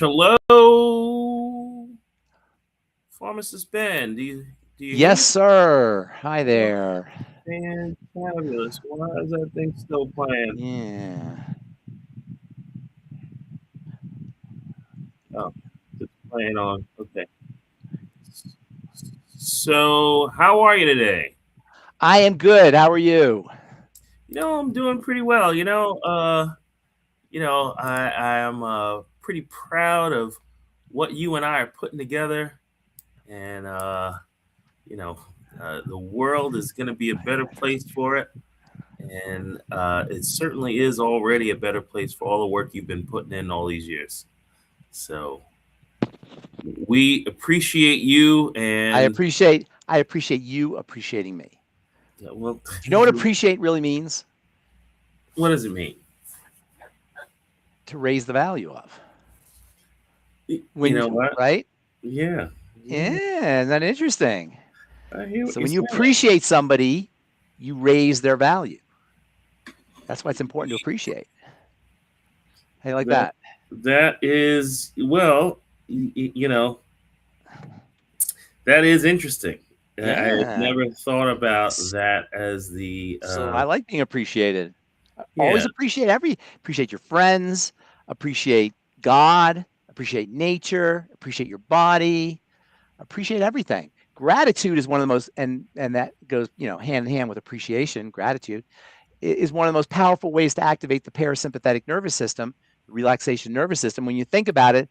Hello, Pharmacist Ben. Do you Yes, sir. Hi there. Fabulous. Why is that thing still playing? Yeah. Oh, it's playing on. Okay. So, how are you today? I am good. How are you? I'm doing pretty well. I am pretty proud of what you and I are putting together, and the world is going to be a better place for it. And it certainly is already a better place for all the work you've been putting in all these years. So we appreciate you, I and appreciate you appreciating me. well, Do you know what appreciate really means? what does it mean? To raise the value of. You know what? Right? Yeah, yeah, Yeah, isn't that interesting? I hear what So you're when you saying. appreciate somebody, you raise their value. That's why it's important to appreciate. How you like That that? that is well, that is interesting. I Yeah. never thought about that as the So I like being appreciated. yeah. Always appreciate your friends, appreciate God, appreciate nature, appreciate your body, appreciate everything. Gratitude is one of the most and that goes, hand in hand with appreciation. Gratitude is one of the most powerful ways to activate the parasympathetic nervous system, the relaxation nervous system. When you think about it,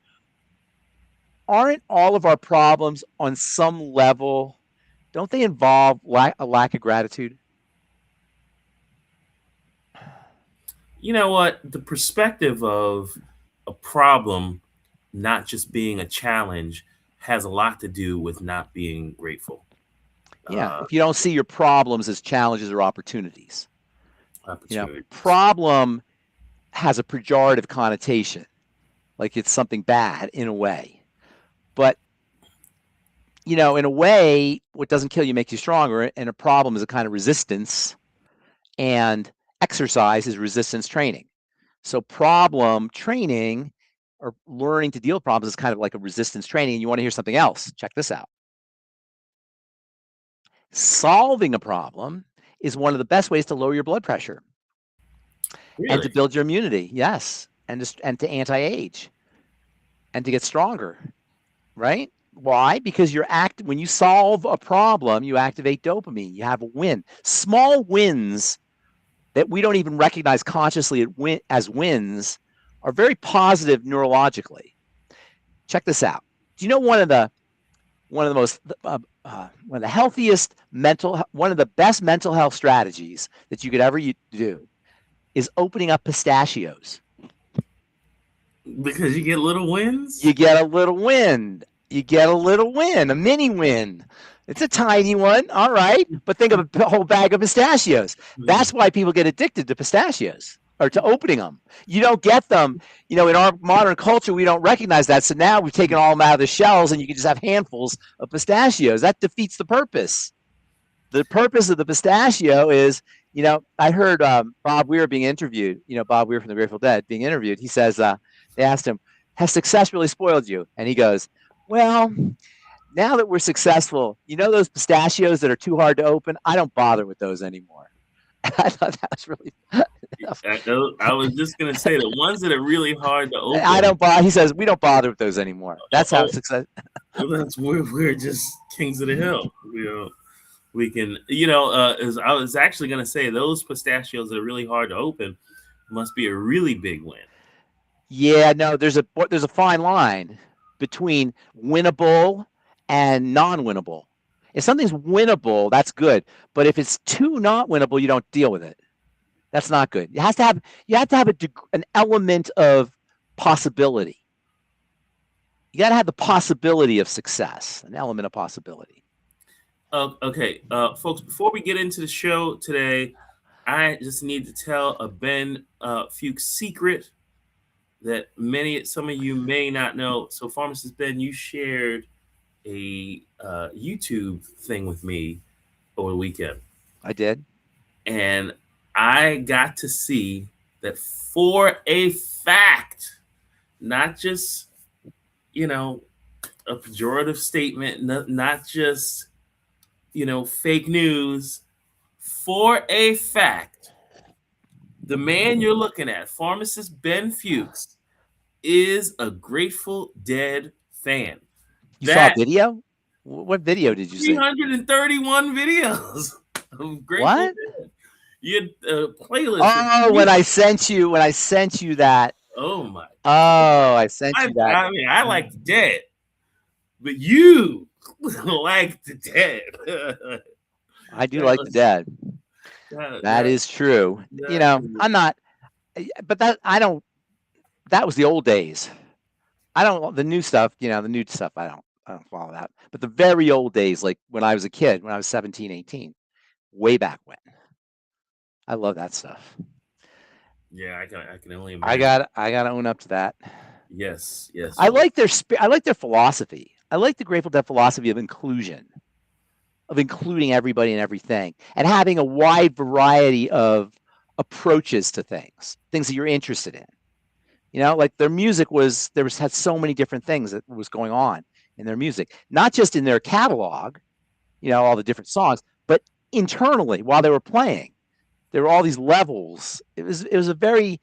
aren't all of our problems on some level, don't they involve a lack of gratitude? You know what? The perspective of a problem not just being a challenge has a lot to do with not being grateful. Yeah, Uh, if you don't see your problems as challenges or opportunities. Opportunities. Problem has a pejorative connotation, like it's something bad in a way. But, in a way, what doesn't kill you makes you stronger. And a problem is a kind of resistance, and exercise is resistance training. So, problem training or learning to deal with problems is kind of like a resistance training. And you want to hear something else? Check this out. Solving a problem is one of the best ways to lower your blood pressure and to Really? build your immunity. Yes. And to anti-age and to get stronger, right? Why? Because when you solve a problem, you activate dopamine. You have a win. Small wins that we don't even recognize consciously as wins are very positive neurologically. Check this out. Do you know one of the most one of the healthiest one of the best mental health strategies that you could ever do is opening up pistachios. Because you get little wins? You get a little win. You get a little win, a mini win. It's a tiny one, all right, but think of a whole bag of pistachios. That's why people get addicted to pistachios or to opening them. You don't get them, in our modern culture, we don't recognize that. So now we've taken all them out of the shells and you can just have handfuls of pistachios. That defeats the purpose. The purpose of the pistachio is, I heard Bob Weir being interviewed, Bob Weir from the Grateful Dead being interviewed. He says, they asked him, has success really spoiled you? And he goes, well, now that we're successful, those pistachios that are too hard to open, I don't bother with those anymore. I thought that was really. I was just gonna say the ones that are really hard to I open. don't bother. He says we don't bother with those anymore. That's how Oh, success. that's we're just kings of the hill. We can, as I was actually gonna say, those pistachios that are really hard to open must be a really big win. Yeah, no, there's a fine line between winnable and non-winnable. If something's winnable, that's good. But if it's too not winnable, you don't deal with it. That's not good. You have to have an element of possibility. You got to have the possibility of success, an element of possibility. Okay, folks, before we get into the show today, I just need to tell a Ben Fuchs secret that some of you may not know. So, Pharmacist Ben, you shared a YouTube thing with me over the weekend, I did. and I got to see that for a fact, not just you know, a pejorative statement, not just, fake news. For a fact, the man you're looking at, Pharmacist Ben Fuchs, is a Grateful Dead fan. You saw a That video? What video did you see? 331 videos of Grateful What? Dead. Your playlist is Oh, when I sent you that. oh my Oh, I sent you that. I mean, I like the Dead, but you like the Dead. I do That like the was Dead. that, That that, is true. that I'm not, but that was the old days. The new stuff, I don't follow that. But the very old days, like when I was a kid, when I was 17, 18, way back when. I love that stuff. yeah, I can only I imagine. got to own up to that. Yes, I folks. like their philosophy. I like the Grateful Dead philosophy of inclusion, of including everybody and everything, and having a wide variety of approaches to things that you're interested in. Like their music had so many different things that was going on in their music, not just in their catalog, all the different songs, but internally while they were playing. There were all these levels. It's a very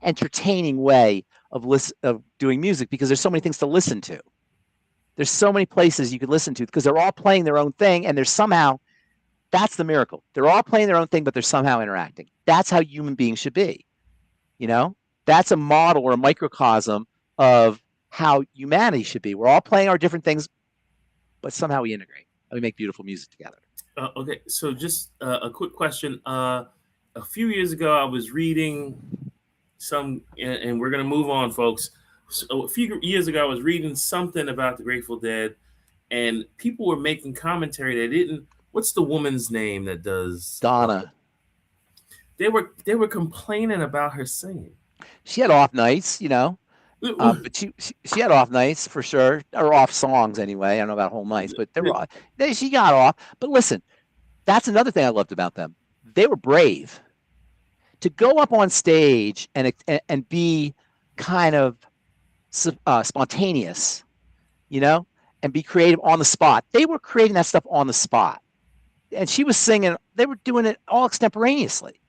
entertaining way of doing music because there's so many things to listen to. There's so many places you could listen to because they're all playing their own thing, and that's the miracle. They're all playing their own thing, but they're somehow interacting. That's how human beings should be. That's a model or a microcosm of how humanity should be. We're all playing our different things, but somehow we integrate and we make beautiful music together. Okay, so just a quick question. A few years ago, I was reading and we're gonna move on, folks. So a few years ago, I was reading something about the Grateful Dead, and people were making commentary. They didn't. What's the woman's name that does? Donna. They were complaining about her singing. She had off nights, but she had off nights for sure, or off songs anyway. I don't know about whole nights, but she got off. But listen, that's another thing I loved about them. They were brave to go up on stage and be kind of spontaneous, and be creative on the spot. They were creating that stuff on the spot, and she was singing. They were doing it all extemporaneously.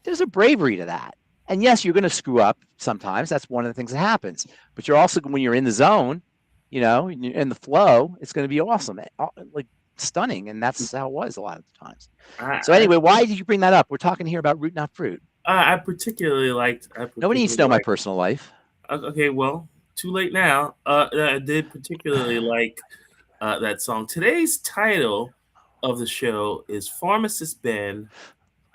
There's a bravery to that. And yes, you're going to screw up sometimes. That's one of the things that happens. But you're also, when you're in the zone, in the flow, it's going to be awesome, like stunning. And that's how it was a lot of the times. So anyway, why did you bring that up? We're talking here about root, not fruit. I particularly liked. Nobody needs to know my personal life. Okay, well, too late now. I did particularly like that song. Today's title of the show is Pharmacist Ben,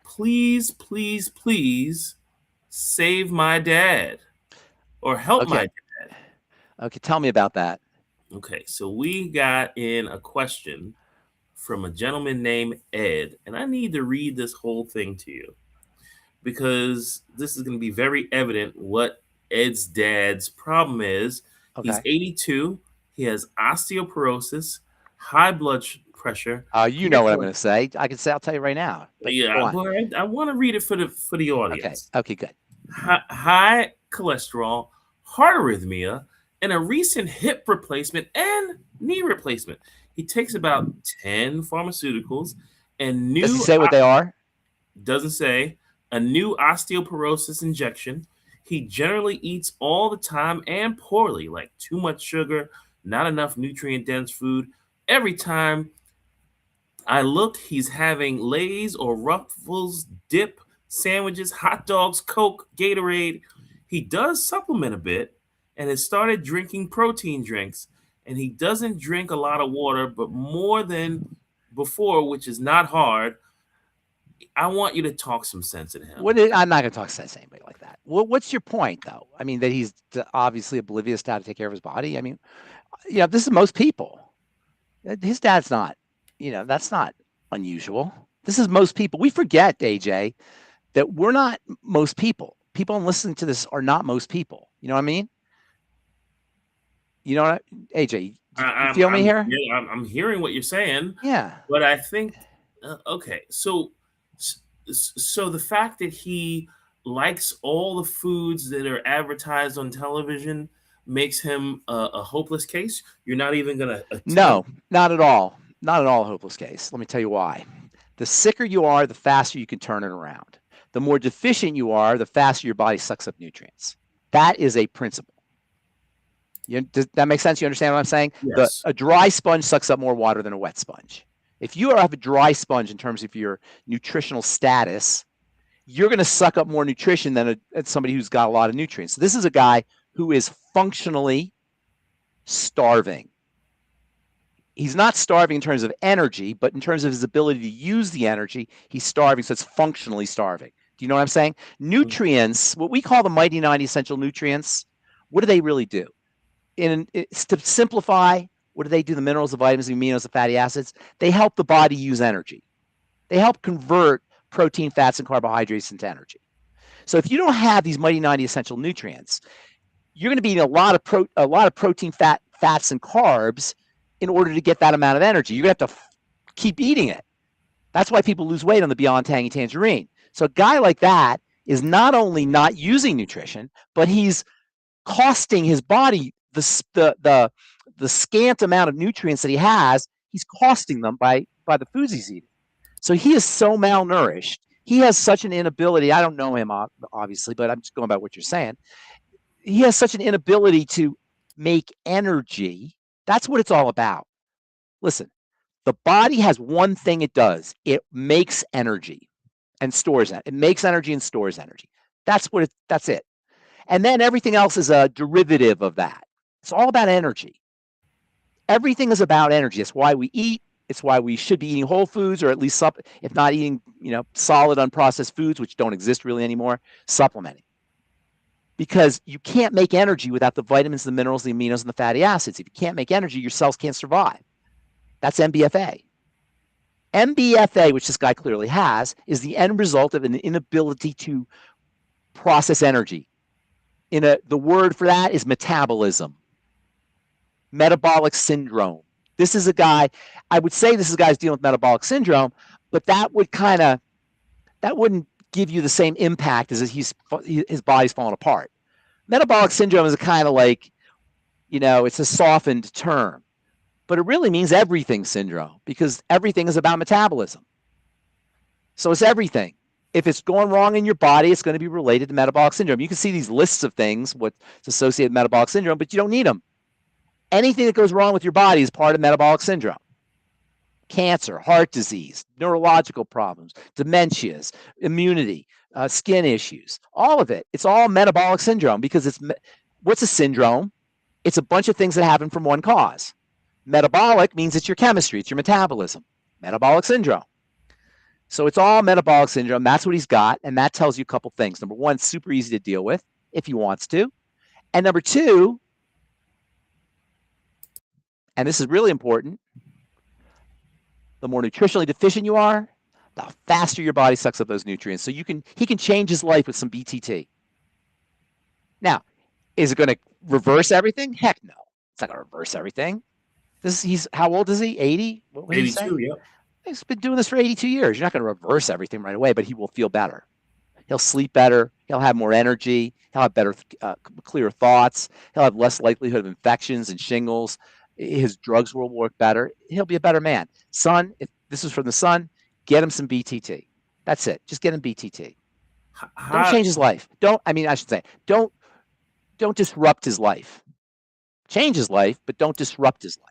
Please, Please, Please Save My Dad or Help My Dad. Okay, tell me about that. Okay, so we got in a question from a gentleman named Ed, and I need to read this whole thing to you because this is going to be very evident what Ed's dad's problem is. Okay. He's 82. He has osteoporosis, high blood pressure. You know what I'm going to say. I'll tell you right now. Yeah, I want to read it for the audience. Okay, good. High cholesterol, heart arrhythmia, and a recent hip replacement and knee replacement. He takes about 10 pharmaceuticals and new. Does he say what they are? Doesn't say. A new osteoporosis injection. He generally eats all the time and poorly, like too much sugar, not enough nutrient-dense food. Every time I look, he's having Lay's or Ruffles dip, sandwiches, hot dogs, Coke, Gatorade. He does supplement a bit and has started drinking protein drinks. And he doesn't drink a lot of water, but more than before, which is not hard. I want you to talk some sense into him. I'm not going to talk sense to anybody like that. What's your point, though? I mean, that he's obviously oblivious to how to take care of his body. I mean, this is most people. His dad's not, that's not unusual. This is most people. We forget, AJ, that we're not most people. People listening to this are not most people. You know what I mean? You know what, AJ? You feel me here? Yeah, I'm hearing what you're saying. Yeah. But I think, okay, so the fact that he likes all the foods that are advertised on television makes him a hopeless case? You're not even going to attempt? No, not at all. Not at all a hopeless case. Let me tell you why. The sicker you are, the faster you can turn it around. The more deficient you are, the faster your body sucks up nutrients. That is a principle. Does that make sense? You understand what I'm saying? Yes. A dry sponge sucks up more water than a wet sponge. If you have a dry sponge in terms of your nutritional status, you're going to suck up more nutrition than somebody who's got a lot of nutrients. So this is a guy who is functionally starving. He's not starving in terms of energy, but in terms of his ability to use the energy, he's starving. So it's functionally starving. Do you know what I'm saying? Nutrients, what we call the mighty 90 essential nutrients, what do they really do? To simplify, what do they do? The minerals, the vitamins, the aminos, the fatty acids, they help the body use energy. They help convert protein, fats, and carbohydrates into energy. So if you don't have these mighty 90 essential nutrients, you're going to be eating a lot of protein, fats, and carbs in order to get that amount of energy. You're going to have to keep eating it. That's why people lose weight on the Beyond Tangy Tangerine. So a guy like that is not only not using nutrition, but he's costing his body the scant amount of nutrients that he has. He's costing them by the foods he's eating. So he is so malnourished. He has such an inability. I don't know him, obviously, but I'm just going by what you're saying. He has such an inability to make energy. That's what it's all about. Listen, the body has one thing it does. It makes energy and stores it. It makes energy and stores energy. That's it. And then everything else is a derivative of that. It's all about energy. Everything is about energy. That's why we eat. It's why we should be eating whole foods, or at least, if not eating, solid unprocessed foods, which don't exist really anymore, supplementing. Because you can't make energy without the vitamins, the minerals, the aminos, and the fatty acids. If you can't make energy, your cells can't survive. That's MBFA. MBFA, which this guy clearly has, is the end result of an inability to process energy. The word for that is metabolism. Metabolic syndrome. This is a guy, I would say this is a guy who's dealing with metabolic syndrome, but that wouldn't give you the same impact as his body's falling apart. Metabolic syndrome is a kind of like, it's a softened term, but it really means everything syndrome, because everything is about metabolism. So it's everything. If it's going wrong in your body, it's going to be related to metabolic syndrome. You can see these lists of things, what's associated with metabolic syndrome, but you don't need them. Anything that goes wrong with your body is part of metabolic syndrome. Cancer, heart disease, neurological problems, dementias, immunity, skin issues, all of it. It's all metabolic syndrome, because what's a syndrome? It's a bunch of things that happen from one cause. Metabolic means it's your chemistry, it's your metabolism. Metabolic syndrome. So it's all metabolic syndrome. That's what he's got, and that tells you a couple things. Number one, super easy to deal with if he wants to. And number two, and this is really important, the more nutritionally deficient you are, the faster your body sucks up those nutrients. So he can change his life with some BTT. Now, is it going to reverse everything? Heck no. It's not going to reverse everything. How old is he? 80? What would 82, yeah. He's been doing this for 82 years. You're not going to reverse everything right away, but he will feel better. He'll sleep better. He'll have more energy. He'll have better, clearer thoughts. He'll have less likelihood of infections and shingles. His drugs will work better. He'll be a better man. Son, if this is from the son, get him some BTT. That's it. Just get him BTT. Don't change his life. Don't disrupt his life. Change his life, but don't disrupt his life.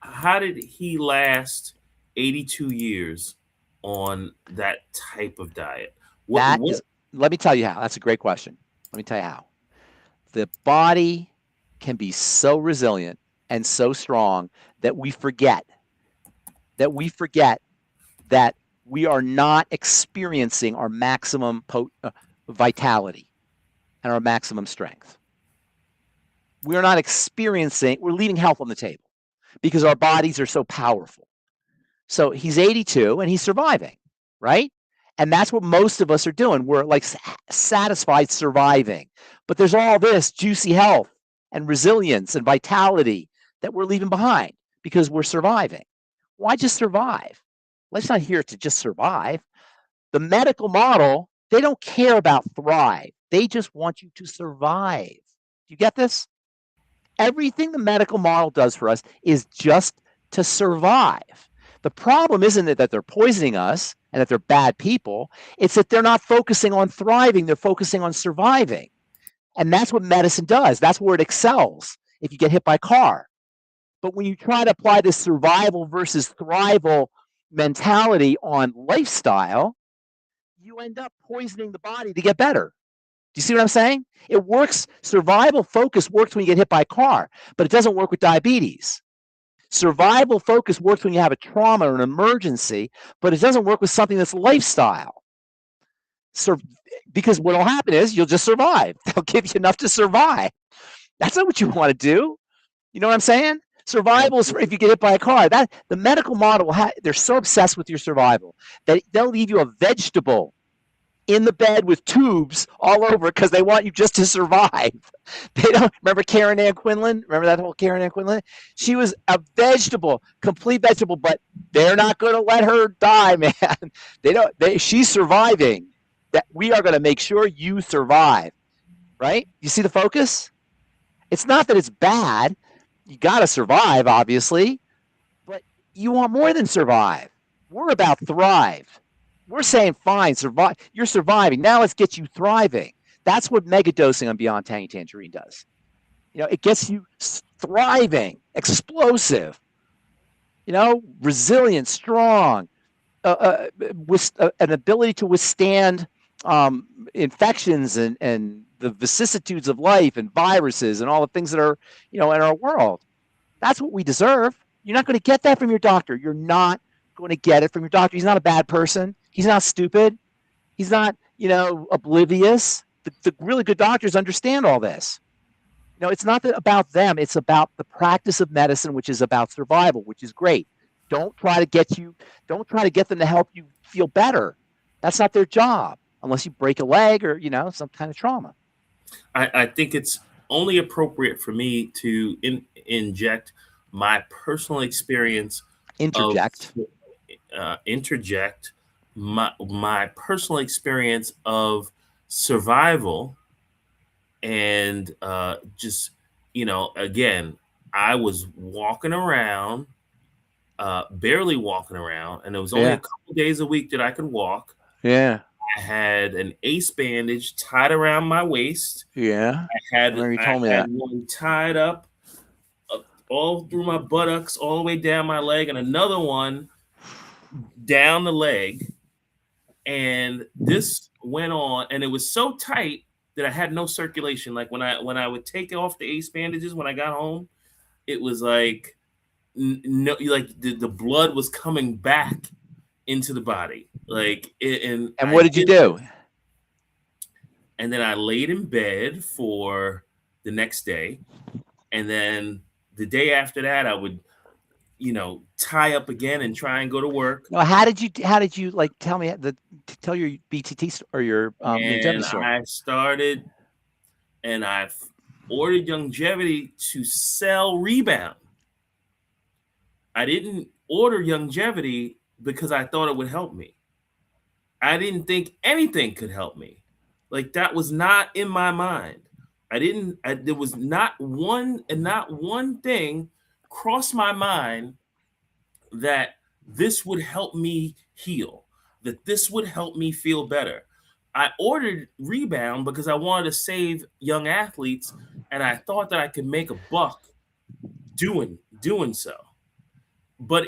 How did he last 82 years on that type of diet? Let me tell you how. That's a great question. Let me tell you how. The body can be so resilient and so strong that we forget that we are not experiencing our maximum vitality and our maximum strength. We're leaving health on the table because our bodies are so powerful. So he's 82 and he's surviving, right? And that's what most of us are doing. We're like satisfied surviving. But there's all this juicy health and resilience and vitality that we're leaving behind because we're surviving. Why just survive? Life's not here to just survive. The medical model They don't care about thrive. They just want you to survive. Do you get this? Everything the medical model does for us is just to survive. The problem isn't that they're poisoning us and that they're bad people. It's that they're not focusing on thriving. They're focusing on surviving. And that's what medicine does. That's where it excels if you get hit by a car. But when you try to apply this survival versus thrival mentality on lifestyle, you end up poisoning the body to get better. Do you see what I'm saying? It works. Survival focus works when you get hit by a car, but it doesn't work with diabetes. Survival focus works when you have a trauma or an emergency, but it doesn't work with something that's lifestyle. Because what will happen is you'll just survive. They'll give you enough to survive. That's not what you want to do. You know what I'm saying? Survival is if you get hit by a car. That the medical model, they're so obsessed with your survival that they'll leave you a vegetable in the bed with tubes all over because they want you just to survive. They don't remember Karen Ann Quinlan? Remember that whole Karen Ann Quinlan? She was a vegetable, complete vegetable, but they're not going to let her die, man. She's surviving. That we are going to make sure you survive, right? You see the focus? It's not that it's bad. You got to survive, obviously, but you want more than survive. We're about thrive. We're saying, fine, survive. You're surviving. Now let's get you thriving. That's what mega dosing on Beyond Tangy Tangerine does. It gets you thriving, explosive, resilient, strong, with an ability to withstand infections and the vicissitudes of life and viruses and all the things that are, in our world. That's what we deserve. You're not going to get that from your doctor. You're not going to get it from your doctor. He's not a bad person. He's not stupid. He's not, oblivious. The really good doctors understand all this. It's not about them. It's about the practice of medicine, which is about survival, which is great. Don't try to get them to help you feel better. That's not their job, unless you break a leg or, some kind of trauma. I think it's only appropriate for me to inject my personal experience. Interject my personal experience of survival and just again, I was walking around, barely walking around, and it was only a couple days a week that I could walk. I had an ace bandage tied around my waist. I had that. one tied up all through my buttocks, all the way down my leg, and another one down the leg. And this went on, and it was so tight that I had no circulation. Like when I would take off the ace bandages when I got home, it was like the blood was coming back into the body. And what did you do? And then I laid in bed for the next day, and then the day after that, I would, tie up again and try and go to work. No, how did you tell me tell your BTT or your longevity story? I started, and I ordered Longevity to sell Rebound. I didn't order Longevity because I thought it would help me. I didn't think anything could help me. Like, that was not in my mind. There was not one thing crossed my mind that this would help me heal, that this would help me feel better. I ordered Rebound because I wanted to save young athletes, and I thought that I could make a buck doing so. But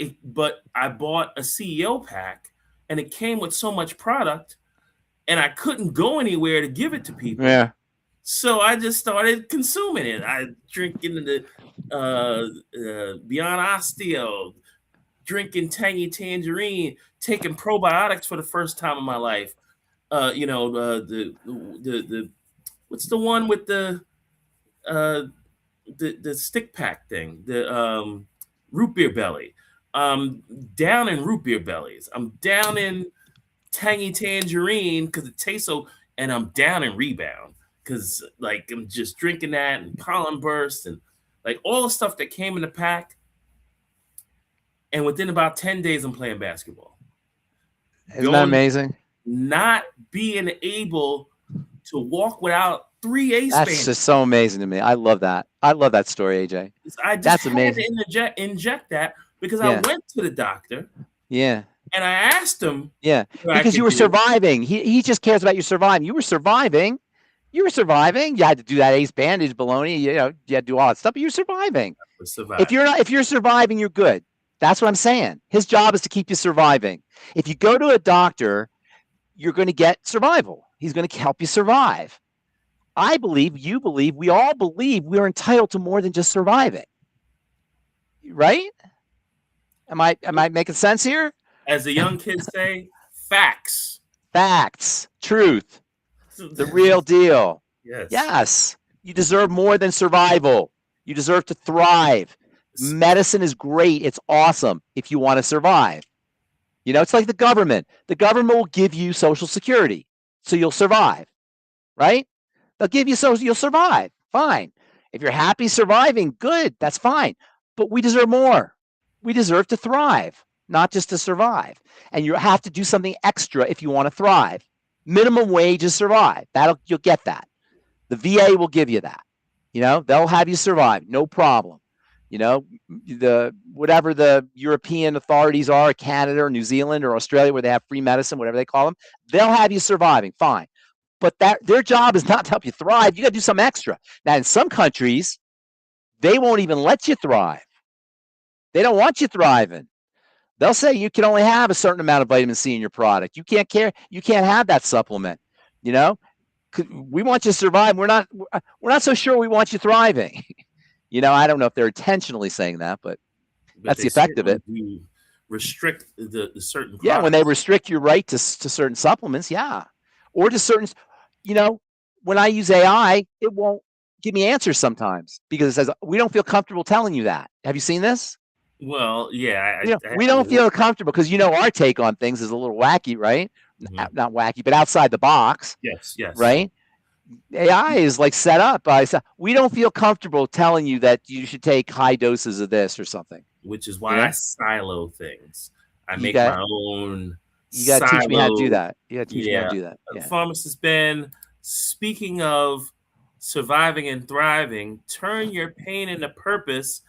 I bought a CEO pack, and it came with so much product, and I couldn't go anywhere to give it to people. Yeah. So I just started consuming it. I drinking the Beyond Osteo, drinking Tangy Tangerine, taking probiotics for the first time in my life. The what's the one with the stick pack thing? The root beer belly. Down in root beer bellies. I'm down in Tangy Tangerine because it tastes so, and I'm down in Rebound because I'm just drinking that, and pollen burst and all the stuff that came in the pack. And within about 10 days, I'm playing basketball. Isn't that amazing? not being able to walk without 3 ace That's bands. just so amazing to me. I love that. I love that story, AJ. I just That's had amazing. to inject that because I went to the doctor. Yeah. And I asked him. Yeah. Because you were surviving. He just cares about you surviving. You were surviving. You were surviving. You had to do that ace bandage baloney. You had to do all that stuff, but you're surviving. If you're surviving, you're good. That's what I'm saying. His job is to keep you surviving. If you go to a doctor, you're going to get survival. He's going to help you survive. I believe, you believe, we all believe we're entitled to more than just surviving. Right? Am I making sense here? As the young kids say, facts. Facts. Truth. The real deal. Yes. Yes. You deserve more than survival. You deserve to thrive. Medicine is great. It's awesome if you want to survive. It's like the government. The government will give you Social Security, so you'll survive, right? They'll give you so you'll survive. Fine. If you're happy surviving, good. That's fine. But we deserve more. We deserve to thrive, not just to survive. And you have to do something extra if you want to thrive. Minimum wage is survive. You'll get that. The VA will give you that. They'll have you survive, no problem. Whatever the European authorities are, Canada or New Zealand or Australia, where they have free medicine, whatever they call them, they'll have you surviving, fine. But their job is not to help you thrive. You got to do something extra. Now, in some countries, they won't even let you thrive. They don't want you thriving. They'll say you can only have a certain amount of vitamin C in your product. You can't have that supplement. We want you to survive. We're not so sure we want you thriving. I don't know if they're intentionally saying that, but that's the effect of it. Restrict the certain products. Yeah, when they restrict your right to certain supplements, yeah. Or to certain, when I use AI, it won't give me answers sometimes because it says, we don't feel comfortable telling you that. Have you seen this? Well, yeah. We don't feel comfortable because, our take on things is a little wacky, right? Mm-hmm. Not wacky, but outside the box. Yes. Right? AI is like set up. We don't feel comfortable telling you that you should take high doses of this or something. Which is why I silo things. I make my own. You got to teach me how to do that. You got to teach me how to do that. Yeah. Pharmacist Ben, speaking of surviving and thriving, turn your pain into purpose.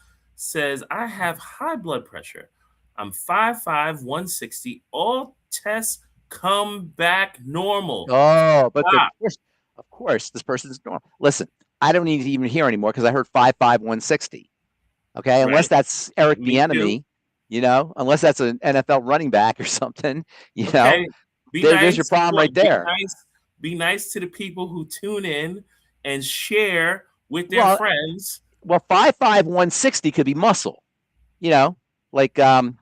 Says, I have high blood pressure. I'm 5'5", 160. All tests come back normal. Oh, but of course, this person's normal. Listen, I don't need to even hear anymore because I heard 5'5", 160. Okay, unless that's Eric Bieniemy, unless that's an NFL running back or something, Okay. There's your problem right there. Be nice to the people who tune in and share with their friends. Well, 5'5", 160 could be muscle, like Darren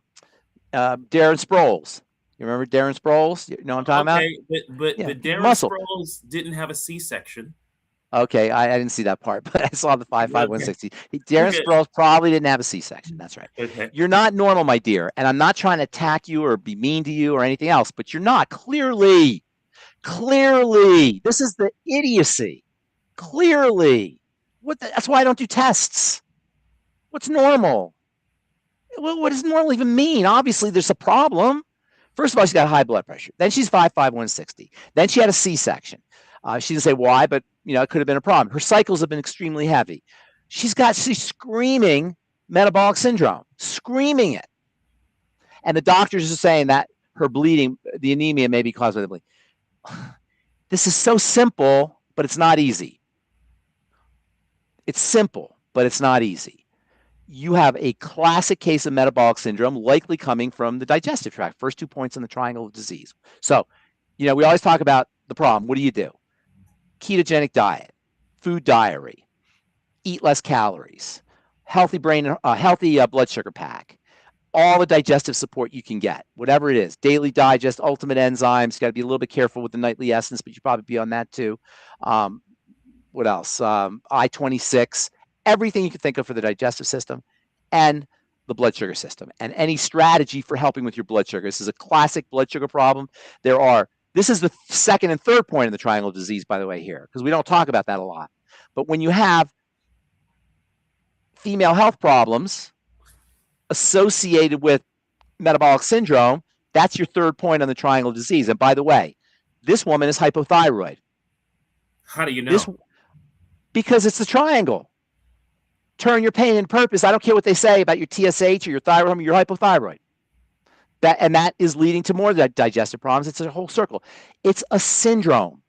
Sproles. You remember Darren Sproles? You know what I'm talking about? But Darren Sproles didn't have a C-section. Okay, I didn't see that part, but I saw the 5'5", 160. Darren Sproles probably didn't have a C-section. That's right. Okay. You're not normal, my dear, and I'm not trying to attack you or be mean to you or anything else, but you're not. Clearly. This is the idiocy. Clearly. That's why I don't do tests. What's normal? What does normal even mean? Obviously, there's a problem. First of all, she's got high blood pressure. Then she's 5'5", 160. Then she had a C-section. She didn't say why, but it could have been a problem. Her cycles have been extremely heavy. She's screaming metabolic syndrome, screaming it. And the doctors are saying that her bleeding, the anemia may be caused by the bleeding. This is so simple, but it's not easy. It's simple, but it's not easy. You have a classic case of metabolic syndrome, likely coming from the digestive tract, first 2 points in the triangle of disease. So, we always talk about the problem. What do you do? Ketogenic diet, food diary, eat less calories, healthy blood sugar pack, all the digestive support you can get, whatever it is, daily digest, ultimate enzymes. You got to be a little bit careful with the nightly essence, but you probably be on that too. What else? I-26, everything you can think of for the digestive system and the blood sugar system, and any strategy for helping with your blood sugar. This is a classic blood sugar problem. This is the second and third point in the triangle of disease, by the way, here, because we don't talk about that a lot. But when you have female health problems associated with metabolic syndrome, that's your third point on the triangle of disease. And by the way, This woman is hypothyroid. How do you know? Because it's the triangle. Turn your pain into purpose. I don't care what they say about your TSH or your thyroid hormone, you're hypothyroid. That is leading to more digestive problems. It's a whole circle. It's a syndrome.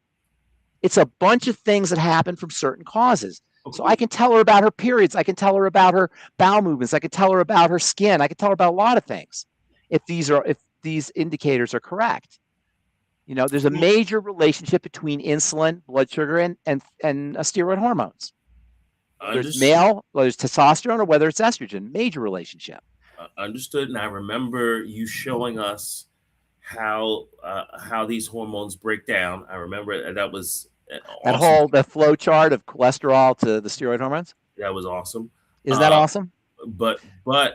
It's a bunch of things that happen from certain causes. Okay. So I can tell her about her periods. I can tell her about her bowel movements. I can tell her about her skin. I can tell her about a lot of things if these indicators are correct. You know, there's a major relationship between insulin, blood sugar, and steroid hormones. Whether it's male, whether it's testosterone, or whether it's estrogen, major relationship. Understood. And I remember you showing us how these hormones break down. I remember that was awesome. The flow chart of cholesterol to the steroid hormones. That was awesome. Isn't that awesome? But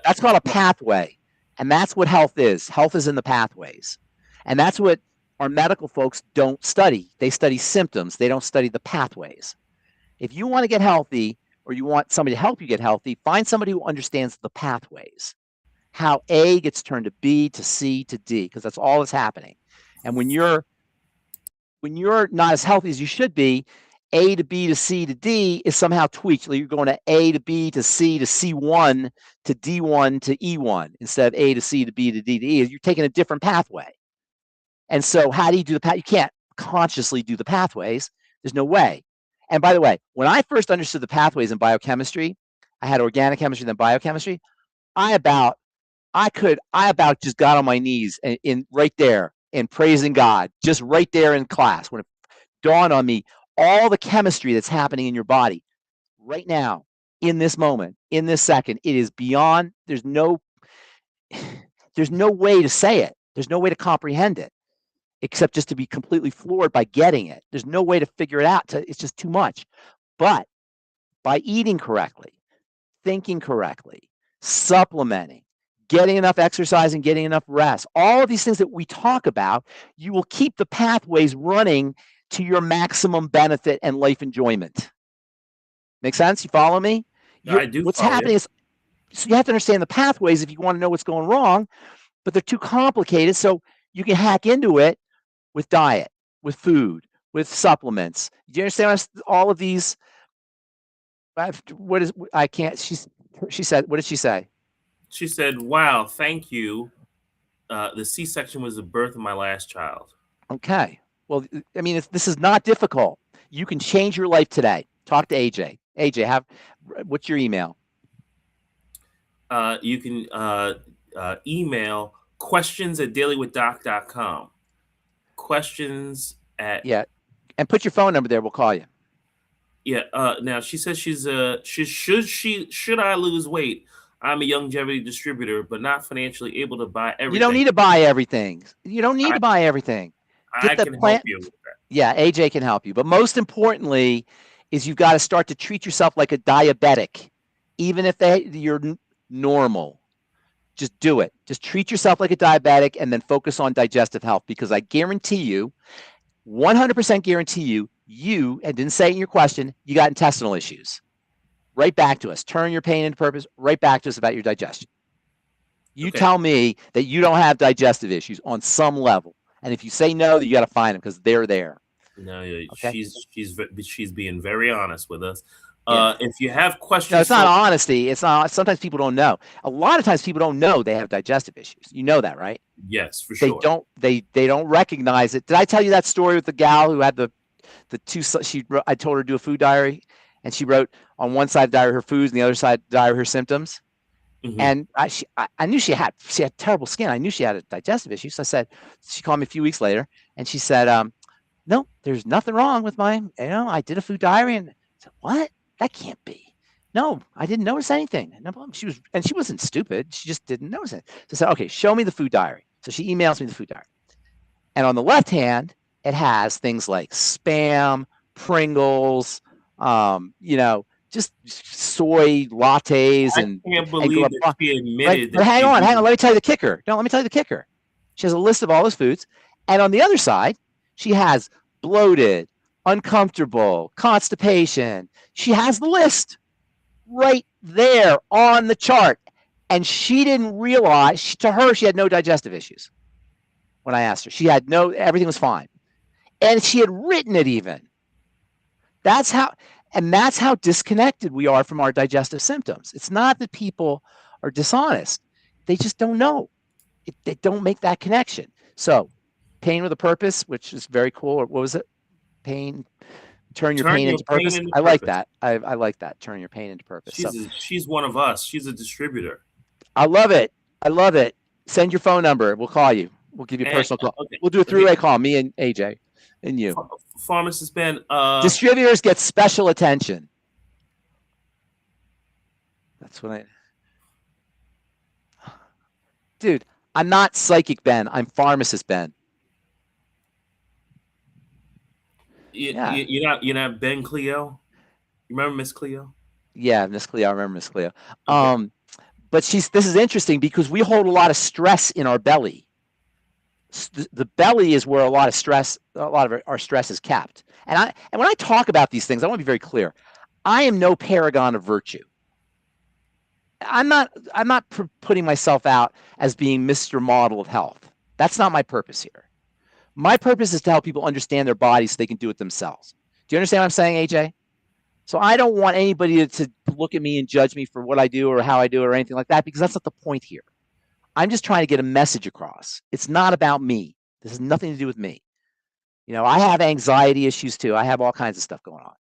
that's called a pathway, and that's what health is. Health is in the pathways, and that's what our medical folks don't study. They study symptoms. They don't study the pathways. If you want to get healthy, or you want somebody to help you get healthy, find somebody who understands the pathways. How A gets turned to B to C to D, because that's all that's happening. And when you're not as healthy as you should be, A to B to C to D is somehow tweaked. So you're going to A to B to C to C1 to D1 to E1 instead of A to C to B to D to E. You're taking a different pathway. And so how do you do the path? You can't consciously do the pathways. There's no way. And by the way, when I first understood the pathways in biochemistry, I had organic chemistry, then biochemistry. I about just got on my knees in right there and praising God, just right there in class when it dawned on me all the chemistry that's happening in your body right now, in this moment, in this second. It is beyond. There's no way to say it. There's no way to comprehend it, except just to be completely floored by getting it. There's no way to figure it out. It's just too much. But by eating correctly, thinking correctly, supplementing, getting enough exercise and getting enough rest, all of these things that we talk about, you will keep the pathways running to your maximum benefit and life enjoyment. Make sense? You follow me? I do. What's happening is, so you have to understand the pathways if you want to know what's going wrong, but they're too complicated. So you can hack into it with diet, with food, with supplements. Do you understand all of these? She said, what did she say? She said, wow, thank you. The C-section was the birth of my last child. Okay. Well, I mean, this is not difficult. You can change your life today. Talk to AJ. AJ, what's your email? You can email questions@dailywithdoc.com. Questions at... Yeah. And put your phone number there. We'll call you. Yeah. Now, she says should I lose weight? I'm a longevity distributor, but not financially able to buy everything. You don't need to buy everything. You don't need to buy everything. I can help you with that. Yeah, AJ can help you. But most importantly is you've got to start to treat yourself like a diabetic, even if you're normal. Just do it. Just treat yourself like a diabetic and then focus on digestive health, because I guarantee you, 100% guarantee you, and didn't say it in your question, you got intestinal issues. Right back to us. Turn your pain into purpose. Right back to us about your digestion. You tell me that you don't have digestive issues on some level, and if you say no, you got to find them because they're there. No, okay? she's being very honest with us. Yeah. If you have questions, no, it's not honesty. It's not. Sometimes people don't know. A lot of times people don't know they have digestive issues. You know that, right? Yes, for sure. They don't recognize it. Did I tell you that story with the gal who had the two? I told her to do a food diary, and she wrote on one side of the diary her foods, and the other side of the diary her symptoms. Mm-hmm. And I knew she had terrible skin. I knew she had a digestive issue. So I said, she called me a few weeks later, and she said, "No, there's nothing wrong with I did a food diary." And I said, "What? That can't be. No, I didn't notice anything." No problem. She wasn't stupid. She just didn't notice it. So I said, "Okay, show me the food diary." So she emails me the food diary, and on the left hand, it has things like Spam, Pringles, just soy lattes and. I can't believe that she admitted. But hang on. Let me tell you the kicker. No, let me tell you the kicker. She has a list of all those foods, and on the other side, she has bloated, uncomfortable, constipation. She has the list right there on the chart, and she didn't realize. To her, she had no digestive issues. When I asked her, she had everything was fine. And she had written it even. That's how disconnected we are from our digestive symptoms. It's not that people are dishonest. They just don't know. They don't make that connection. So pain with a purpose, which is very cool. Or what was it? Pain, turn your pain into purpose. I like that. I like that. Turn your pain into purpose. She's one of us. She's a distributor. I love it. I love it. Send your phone number. We'll call you. We'll give you a personal call. Okay. We'll do a three-way call, me and AJ and you. Pharmacist Ben. Distributors get special attention. That's what Dude, I'm not psychic Ben. I'm pharmacist Ben. You're not Ben Cleo? You remember Miss Cleo? Yeah, Miss Cleo. I remember Miss Cleo. Okay. But this is interesting because we hold a lot of stress in our belly. The belly is where a lot of our stress is kept. And when I talk about these things, I want to be very clear. I am no paragon of virtue. I'm not putting myself out as being Mr. Model of Health. That's not my purpose here. My purpose is to help people understand their bodies so they can do it themselves. Do you understand what I'm saying, AJ? So I don't want anybody to look at me and judge me for what I do or how I do it or anything like that, because that's not the point here. I'm just trying to get a message across. It's not about me. This has nothing to do with me. I have anxiety issues too. I have all kinds of stuff going on.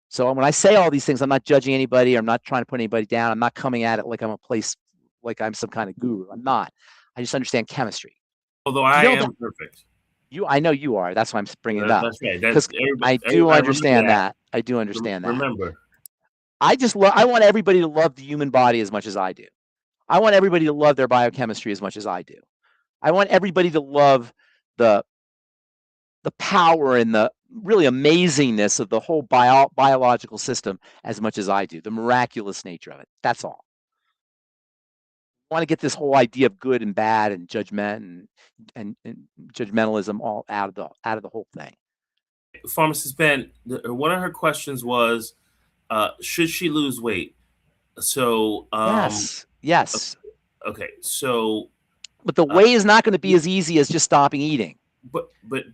So when I say all these things, I'm not judging anybody. I'm not trying to put anybody down. I'm not coming at it like I'm some kind of guru. I'm not. I just understand chemistry. Although I am perfect. I know you are. That's why I'm bringing it up. That's right. Because I do understand that. I do understand that. Remember. I want everybody to love the human body as much as I do. I want everybody to love their biochemistry as much as I do. I want everybody to love the power and the really amazingness of the whole biological system as much as I do, the miraculous nature of it. That's all. I want to get this whole idea of good and bad and judgment and judgmentalism all out of the whole thing. Pharmacist Ben, one of her questions was, should she lose weight? So yes. Okay. So, but the way is not going to be as easy as just stopping eating. But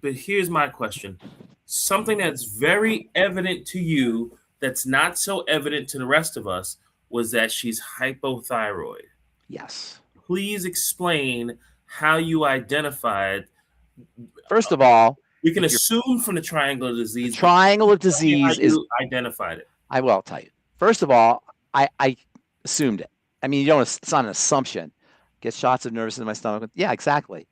here's my question: something that's very evident to you that's not so evident to the rest of us was that she's hypothyroid. Yes. Please explain how you identified. First of all, we can assume from the triangle of disease. Triangle of disease is identified it. I will tell you. First of all, I assumed it. I mean, it's not an assumption. Get shots of nervous in my stomach. Yeah, exactly.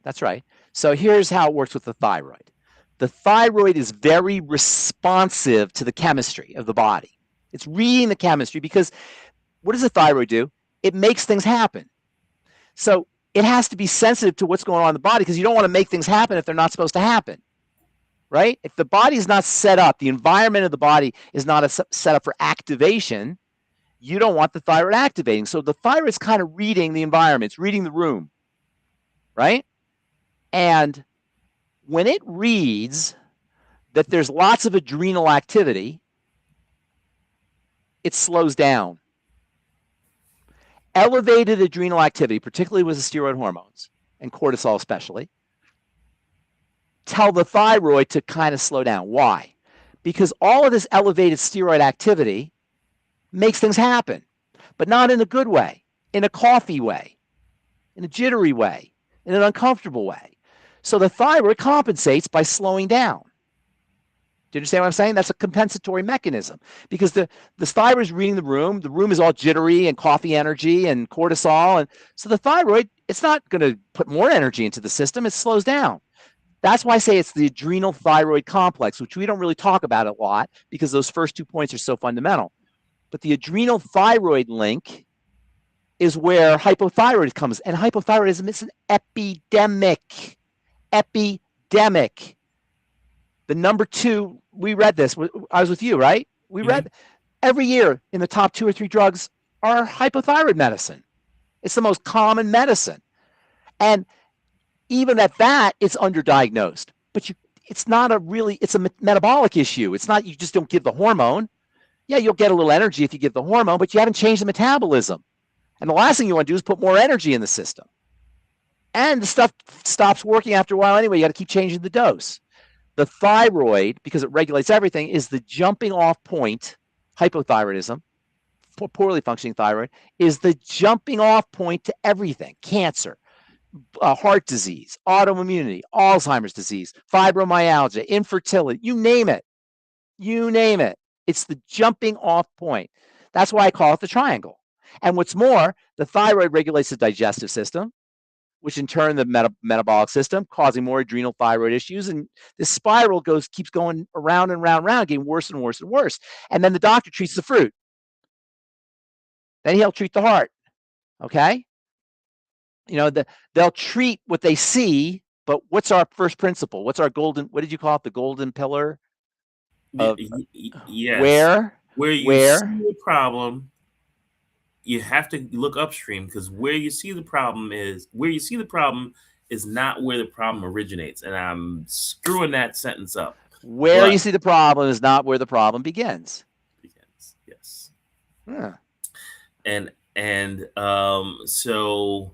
That's right. So here's how it works with the thyroid. The thyroid is very responsive to the chemistry of the body. It's reading the chemistry because what does the thyroid do? It makes things happen. So it has to be sensitive to what's going on in the body because you don't want to make things happen if they're not supposed to happen, right? If the body is not set up, the environment of the body is not set up for activation, you don't want the thyroid activating. So the thyroid's kind of reading the environment. It's reading the room, right? And when it reads that there's lots of adrenal activity, it slows down. Elevated adrenal activity, particularly with the steroid hormones and cortisol especially, tell the thyroid to kind of slow down. Why? Because all of this elevated steroid activity makes things happen, but not in a good way, in a coughy way, in a jittery way, in an uncomfortable way. So the thyroid compensates by slowing down. Do you understand what I'm saying? That's a compensatory mechanism because the thyroid is reading the room. The room is all jittery and coffee energy and cortisol. And so the thyroid, it's not going to put more energy into the system. It slows down. That's why I say it's the adrenal thyroid complex, which we don't really talk about a lot because those first 2 points are so fundamental. But the adrenal thyroid link is where hypothyroid comes. And hypothyroidism is an epidemic. Epidemic. The number 2, we read this. I was with you, right? We read every year in the top 2 or 3 drugs are hypothyroid medicine. It's the most common medicine. And even at that, it's underdiagnosed. But it's not it's a metabolic issue. It's not you just don't give the hormone. Yeah, you'll get a little energy if you give the hormone, but you haven't changed the metabolism. And the last thing you want to do is put more energy in the system. And the stuff stops working after a while anyway. You got to keep changing the dose. The thyroid, because it regulates everything, is the jumping off point. Hypothyroidism, poorly functioning thyroid, is the jumping off point to everything. Cancer, heart disease, autoimmunity, Alzheimer's disease, fibromyalgia, infertility, you name it. You name it. It's the jumping off point. That's why I call it the triangle. And what's more, the thyroid regulates the digestive system, which in turn the metabolic system, causing more adrenal thyroid issues. And this spiral keeps going around and round and round, getting worse and worse and worse. And then the doctor treats the fruit. Then he'll treat the heart. Okay? They'll treat what they see, but what's our first principle? What's our what did you call it? The golden pillar? Yes. Where you see the problem, you have to look upstream, because where you see the problem is not where the problem originates. And I'm screwing that sentence up. Where you see the problem is not where the problem begins. Yes. Yeah. So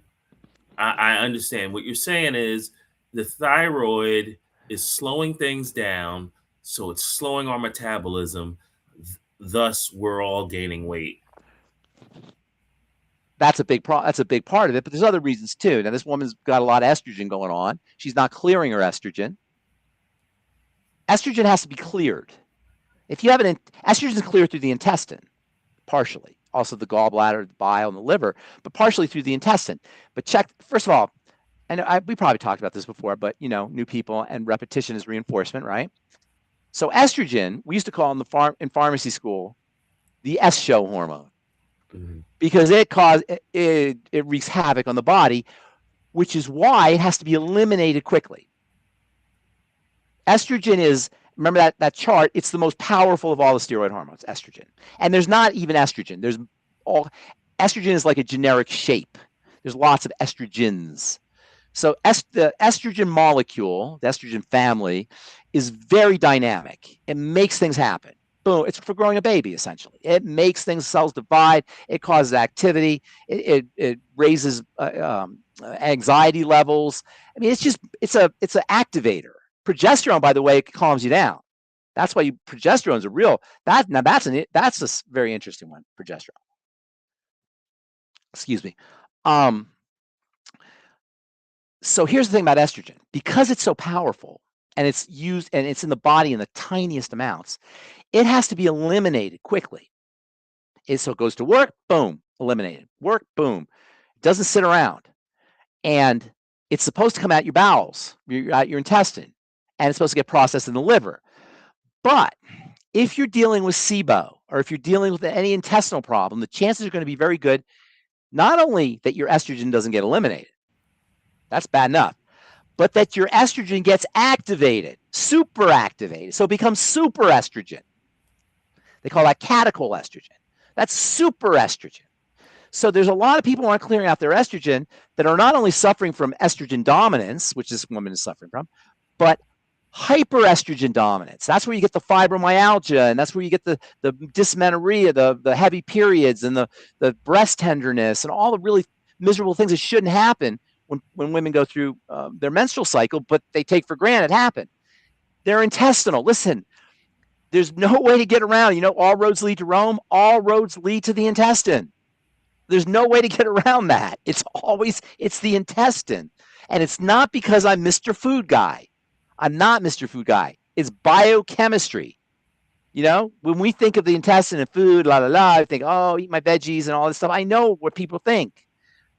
I understand what you're saying is the thyroid is slowing things down, so it's slowing our metabolism. Thus, we're all gaining weight. That's a big part of it, but there's other reasons too. Now, this woman's got a lot of estrogen going on. She's not clearing her estrogen. Estrogen has to be cleared. If you have estrogen is cleared through the intestine, partially. Also the gallbladder, the bile, and the liver, but partially through the intestine. But check, first of all, and we probably talked about this before, but new people, and repetition is reinforcement, right? So estrogen, we used to call in pharmacy school the S-show hormone, because it wreaks havoc on the body, which is why it has to be eliminated quickly. Estrogen is, remember that chart, it's the most powerful of all the steroid hormones, estrogen. And there's not even estrogen. Estrogen is like a generic shape. There's lots of estrogens. So the estrogen molecule, the estrogen family, is very dynamic. It makes things happen. Boom, it's for growing a baby, essentially. It makes cells divide. It causes activity. It raises anxiety levels. I mean, it's an activator. Progesterone, by the way, calms you down. That's why progesterone is that's a very interesting one, progesterone. Excuse me. So here's the thing about estrogen. Because it's so powerful and it's used and it's in the body in the tiniest amounts, it has to be eliminated quickly. So it goes to work, boom, eliminated. Work, boom. It doesn't sit around. And it's supposed to come out your bowels, out your intestine, and it's supposed to get processed in the liver. But if you're dealing with SIBO, or if you're dealing with any intestinal problem, the chances are going to be very good, not only that your estrogen doesn't get eliminated, that's bad enough, but that your estrogen gets activated, super activated, so it becomes super estrogen. They call that catechol estrogen. That's super estrogen. So there's a lot of people who aren't clearing out their estrogen that are not only suffering from estrogen dominance, which this woman is suffering from, but hyperestrogen dominance. That's where you get the fibromyalgia, and that's where you get the dysmenorrhea, the heavy periods, and the breast tenderness, and all the really miserable things that shouldn't happen when women go through their menstrual cycle, but they take for granted happen. They're intestinal. Listen, there's no way to get around. All roads lead to Rome. All roads lead to the intestine. There's no way to get around that. It's the intestine. And it's not because I'm Mr. Food Guy. I'm not Mr. Food Guy. It's biochemistry. When we think of the intestine and food, I think, oh, eat my veggies and all this stuff. I know what people think.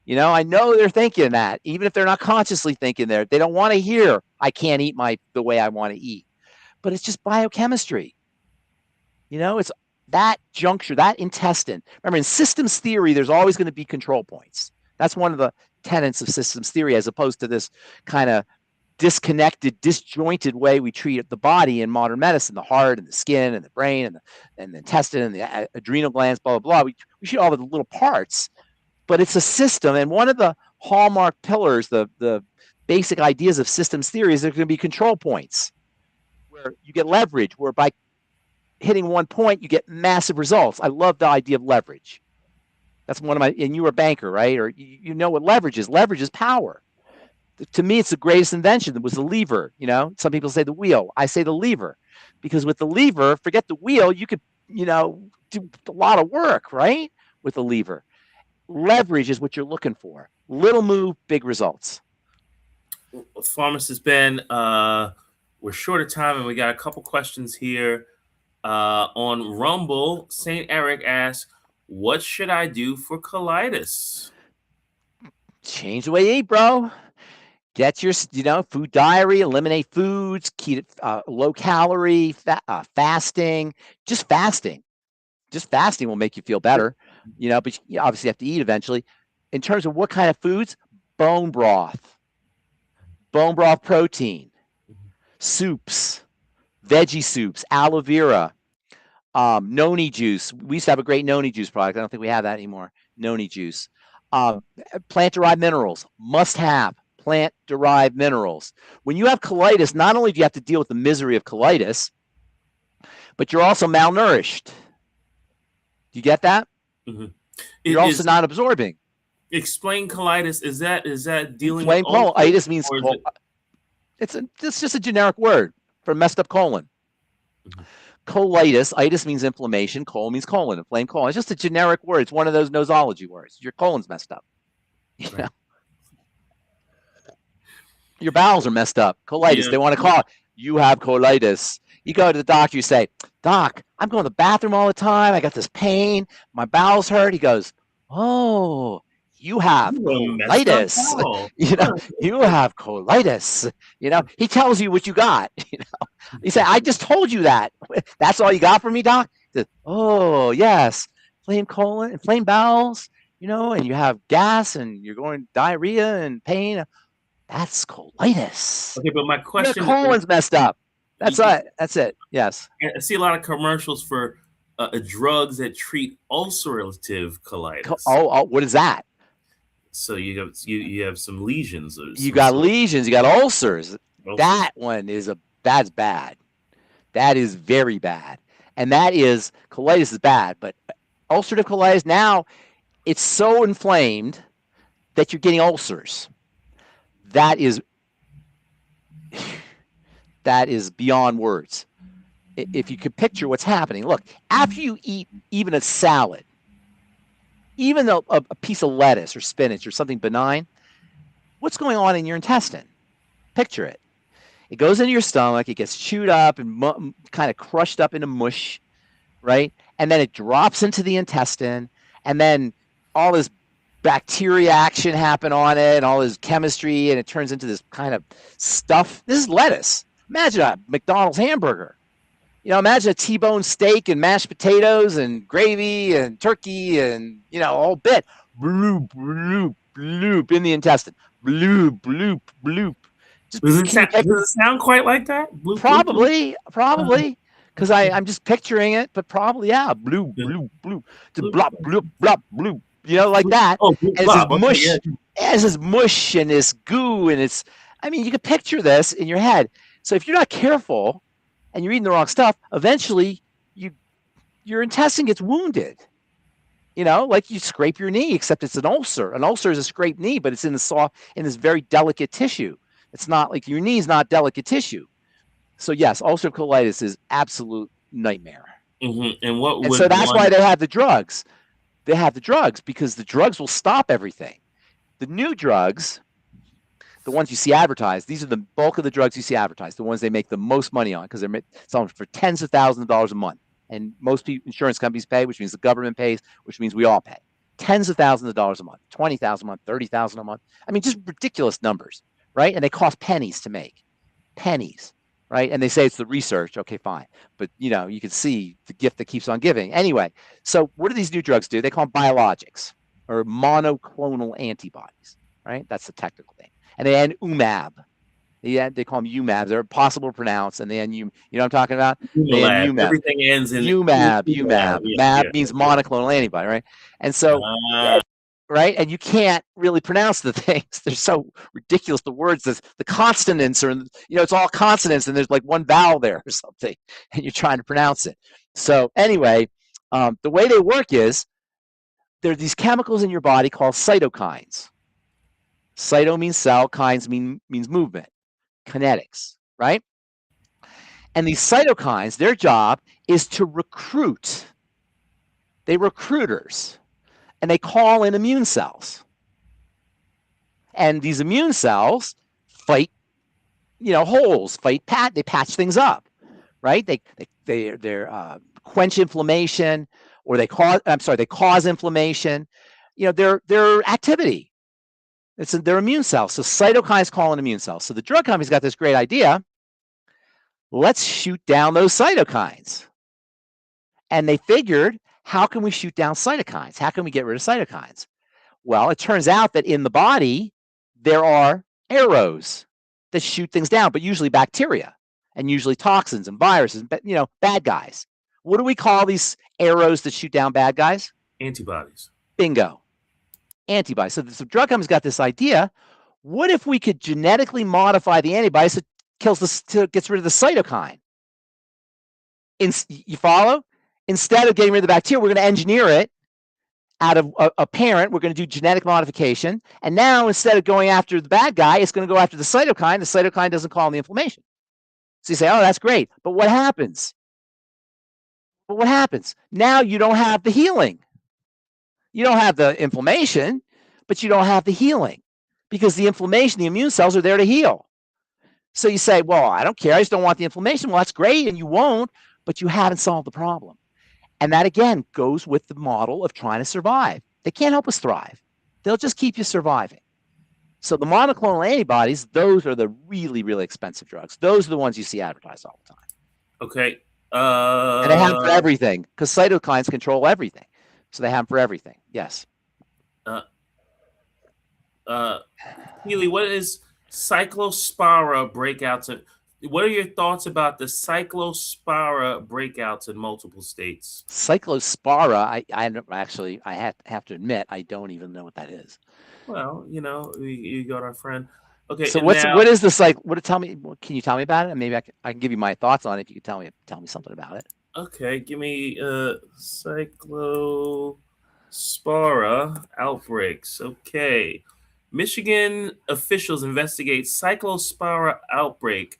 I know they're thinking that, even if they're not consciously thinking there. They don't want to hear, I can't eat the way I want to eat. But it's just biochemistry. It's that juncture, that intestine. Remember, in systems theory, there's always going to be control points. That's one of the tenets of systems theory, as opposed to this kind of disconnected, disjointed way we treat the body in modern medicine, the heart and the skin and the brain and the intestine and the adrenal glands, blah, blah, blah. We treat all the little parts, but it's a system. And one of the hallmark pillars, the basic ideas of systems theory, is there's going to be control points where you get leverage, where by hitting one point, you get massive results. I love the idea of leverage. That's one of and you were a banker, right? Or you know what leverage is. Leverage is power. To me, it's the greatest invention. It was the lever. Some people say the wheel. I say the lever, because with the lever, forget the wheel, you could, do a lot of work, right? With the lever. Leverage is what you're looking for. Little move, big results. Pharmacist Ben, we're short of time, and we got a couple questions here. On Rumble, St. Eric asks, what should I do for colitis? Change the way you eat, bro. Get your, food diary, eliminate foods, keep low calorie, fasting. Just fasting will make you feel better, but you obviously have to eat eventually. In terms of what kind of foods, bone broth protein, soups, veggie soups, aloe vera, noni juice. We used to have a great noni juice product. I don't think we have that anymore. Noni juice. Plant-derived minerals, must have plant-derived minerals. When you have colitis, not only do you have to deal with the misery of colitis, but you're also malnourished. Do you get that? Mm-hmm. You're also not absorbing. Explain colitis. Is that dealing with colitis? Means it's just a generic word for messed up colon. Mm-hmm. Colitis, itis means inflammation, colon means colon, inflamed colon. It's just a generic word. It's one of those nosology words. Your colon's messed up. Right. Your bowels are messed up. Colitis. Yeah. They want to call it, you have colitis. You go to the doctor, you say, Doc, I'm going to the bathroom all the time. I got this pain. My bowels hurt. He goes, oh, you have colitis. You have colitis. He tells you what you got. He said, I just told you that. That's all you got for me, Doc? He said, oh, yes. Inflamed colon, inflamed bowels, and you have gas and you're going diarrhea and pain. That's colitis. Okay, but my question your colon's messed up. That's it. That's it. Yes. I see a lot of commercials for drugs that treat ulcerative colitis. Oh, what is that? So you have some lesions. You got lesions. You got ulcers. That one that's bad. That is very bad. And that is, colitis is bad, but ulcerative colitis, now it's so inflamed that you're getting ulcers. That is beyond words. If you could picture what's happening, look, after you eat even a salad, even a piece of lettuce or spinach or something benign, what's going on in your intestine? Picture it. It goes into your stomach, it gets chewed up and kind of crushed up into mush, right? And then it drops into the intestine, and then all this bacteria action happen on it and all this chemistry, and it turns into this kind of stuff. This is lettuce. Imagine a McDonald's hamburger. Imagine a T-bone steak and mashed potatoes and gravy and turkey and, a whole bit. Bloop, bloop, bloop in the intestine. Bloop, bloop, bloop. Does it sound quite like that? Bloop, probably. Because I'm just picturing it, but probably, yeah. Bloop, bloop, bloop. Just blop, bloop, blop, bloop. Like that. Oh, and it's this mush. Yeah. It's this mush and this goo, and you can picture this in your head. So if you're not careful and you're eating the wrong stuff, eventually your intestine gets wounded. Like you scrape your knee, except it's an ulcer. An ulcer is a scraped knee, but it's in this very delicate tissue. It's not like your knee is not delicate tissue. So yes, ulcerative colitis is absolute nightmare. Mm-hmm. And so that's why they have the drugs. They have the drugs because the drugs will stop everything. The new drugs, the ones you see advertised, these are the bulk of the drugs you see advertised, the ones they make the most money on because they're selling for tens of thousands of dollars a month. And most insurance companies pay, which means the government pays, which means we all pay. Tens of thousands of dollars a month, 20,000 a month, 30,000 a month. Just ridiculous numbers, right? And they cost pennies to make. Pennies, right? And they say it's the research. Okay, fine. But, you can see the gift that keeps on giving. Anyway, so what do these new drugs do? They call them biologics or monoclonal antibodies, right? That's the technical thing. And they end UMAB. They call them UMABs. They're impossible to pronounce. And they end you know what I'm talking about? They end UMAB. Everything ends in UMAB. UMAB. MAB means monoclonal antibody, right? And so, right? And you can't really pronounce the things. They're so ridiculous. The words, the consonants are, it's all consonants and there's like one vowel there or something. And you're trying to pronounce it. So anyway, the way they work is there are these chemicals in your body called cytokines. Cyto means cell, kines means movement, kinetics, right? And these cytokines, their job is to recruit. They recruiters, and they call in immune cells. And these immune cells fight, holes, they patch things up, right? They quench inflammation, or they cause inflammation. Their activity. It's their immune cells. So cytokines call in immune cells. So the drug company's got this great idea. Let's shoot down those cytokines. And they figured, how can we shoot down cytokines? How can we get rid of cytokines? Well, it turns out that in the body, there are arrows that shoot things down, but usually bacteria and usually toxins and viruses, bad guys. What do we call these arrows that shoot down bad guys? Antibodies. Bingo. Antibodies. So the drug company's got this idea. What if we could genetically modify the antibodies that gets rid of the cytokine? You follow? Instead of getting rid of the bacteria, we're going to engineer it out of a parent. We're going to do genetic modification. And now, instead of going after the bad guy, it's going to go after the cytokine. The cytokine doesn't cause the inflammation. So you say, oh, that's great. But what happens? Now you don't have the healing. You don't have the inflammation, but you don't have the healing, because the inflammation, the immune cells are there to heal. So you say, well, I don't care. I just don't want the inflammation. Well, that's great. And you won't, but you haven't solved the problem. And that, again, goes with the model of trying to survive. They can't help us thrive. They'll just keep you surviving. So the monoclonal antibodies, those are the really, really expensive drugs. Those are the ones you see advertised all the time. Okay. And they have them for everything, because cytokines control everything. So they have them for everything. Yes. Healy, what is cyclospora breakouts? What are your thoughts about the cyclospora breakouts in multiple states? Cyclospora, I have to admit, I don't even know what that is. Well, you got our friend. Okay. So what is the can you tell me about it? And maybe I can give you my thoughts on it if you can tell me something about it. Okay, give me cyclospora outbreaks. Okay. Michigan officials investigate cyclospora outbreak.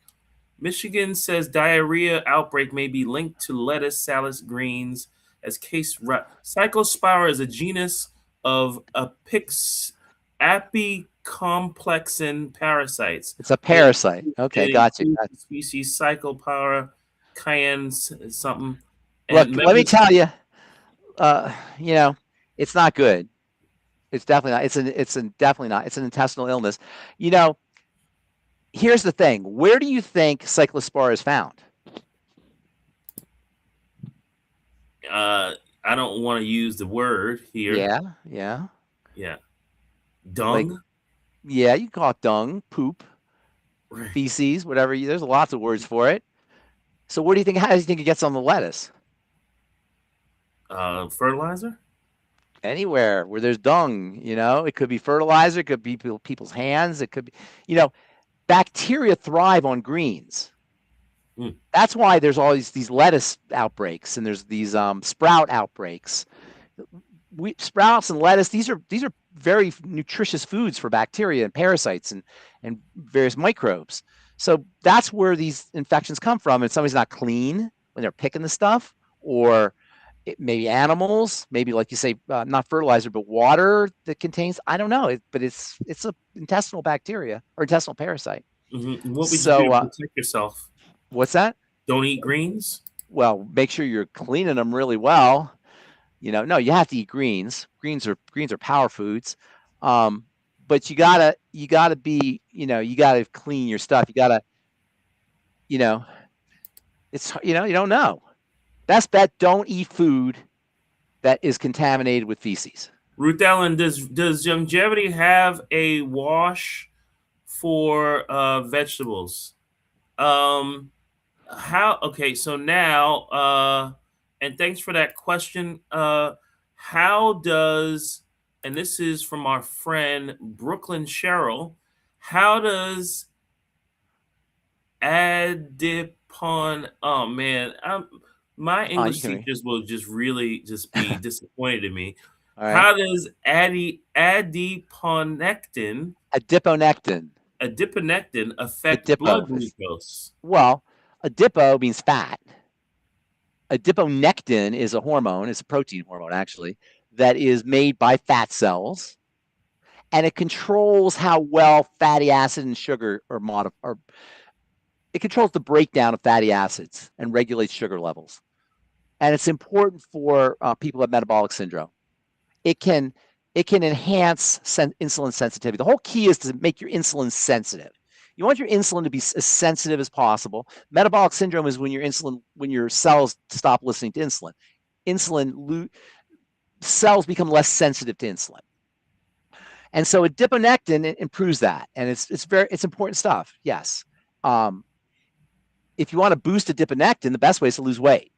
Michigan says diarrhea outbreak may be linked to lettuce, salads, greens as case. Cyclospora is a genus of apicomplexan parasites. It's a parasite. Okay, got you. Species Cyclospora cayenne something. Look, let me tell you, it's not good. It's definitely not. Definitely not. It's an intestinal illness. Here's the thing. Where do you think cyclospora is found? I don't want to use the word here. Yeah. Dung? You can call it dung, poop, feces, whatever. There's lots of words for it. So how do you think it gets on the lettuce? Fertilizer? Anywhere where there's dung, it could be fertilizer, it could be people's hands, it could be, bacteria thrive on greens. That's why there's all these lettuce outbreaks, and there's these sprout outbreaks. Sprouts and lettuce, these are very nutritious foods for bacteria and parasites and various microbes. So that's where these infections come from. And somebody's not clean when they're picking the stuff, or maybe animals, maybe like you say, not fertilizer, but water that contains, I don't know, but it's an intestinal bacteria or intestinal parasite. Mm-hmm. What would you do to protect yourself? What's that? Don't eat greens? Well, make sure you're cleaning them really well. No, you have to eat greens. Greens are power foods. But you gotta be, you gotta clean your stuff. You gotta, it's, you don't know. Best bet, don't eat food that is contaminated with feces. Ruth Ellen, does longevity have a wash for vegetables? Okay, so now, and thanks for that question. How does, and this is from our friend Brooklyn Cheryl, how does adipon, oh man, my English teachers will just really be disappointed in me. All right. How does adiponectin affect blood Adipo. glucose? Well, adipo means fat. Adiponectin is a hormone. It's a protein hormone, actually, that is made by fat cells, and it controls how well fatty acid and sugar are modified. It controls the breakdown of fatty acids and regulates sugar levels. And it's important for people with metabolic syndrome. It can enhance insulin sensitivity. The whole key is to make your insulin sensitive. You want your insulin to be as sensitive as possible. Metabolic syndrome is when your cells stop listening to insulin. Cells become less sensitive to insulin. And so adiponectin improves that, and it's important stuff. Yes. If you want to boost adiponectin, the best way is to lose weight,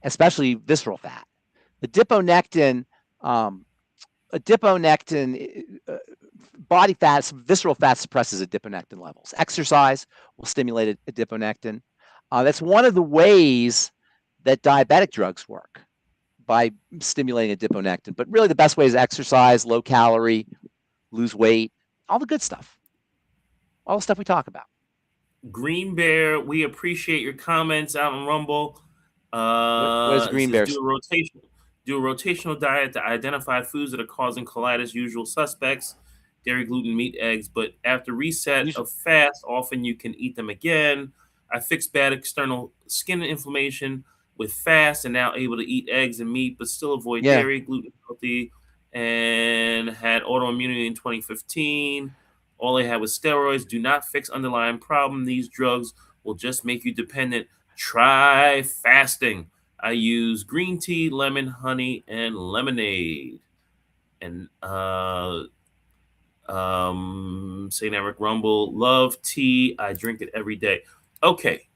especially visceral fat. Adiponectin, body fat, visceral fat suppresses adiponectin levels. Exercise will stimulate adiponectin. That's one of the ways that diabetic drugs work, by stimulating adiponectin. But really the best way is exercise, low calorie, lose weight, all the good stuff. All the stuff we talk about. Green Bear, we appreciate your comments out on Rumble. What is Green Bear? Do a rotational diet to identify foods that are causing colitis, usual suspects, dairy, gluten, meat, eggs, but after reset of fast, often you can eat them again. I fixed bad external skin inflammation with fast and now able to eat eggs and meat, but still avoid dairy, gluten, healthy, and had autoimmunity in 2015. All I had was steroids. Do not fix underlying problem. These drugs will just make you dependent. Try fasting. I use green tea, lemon, honey, and lemonade. And St. Eric Rumble, love tea. I drink it every day. Okay,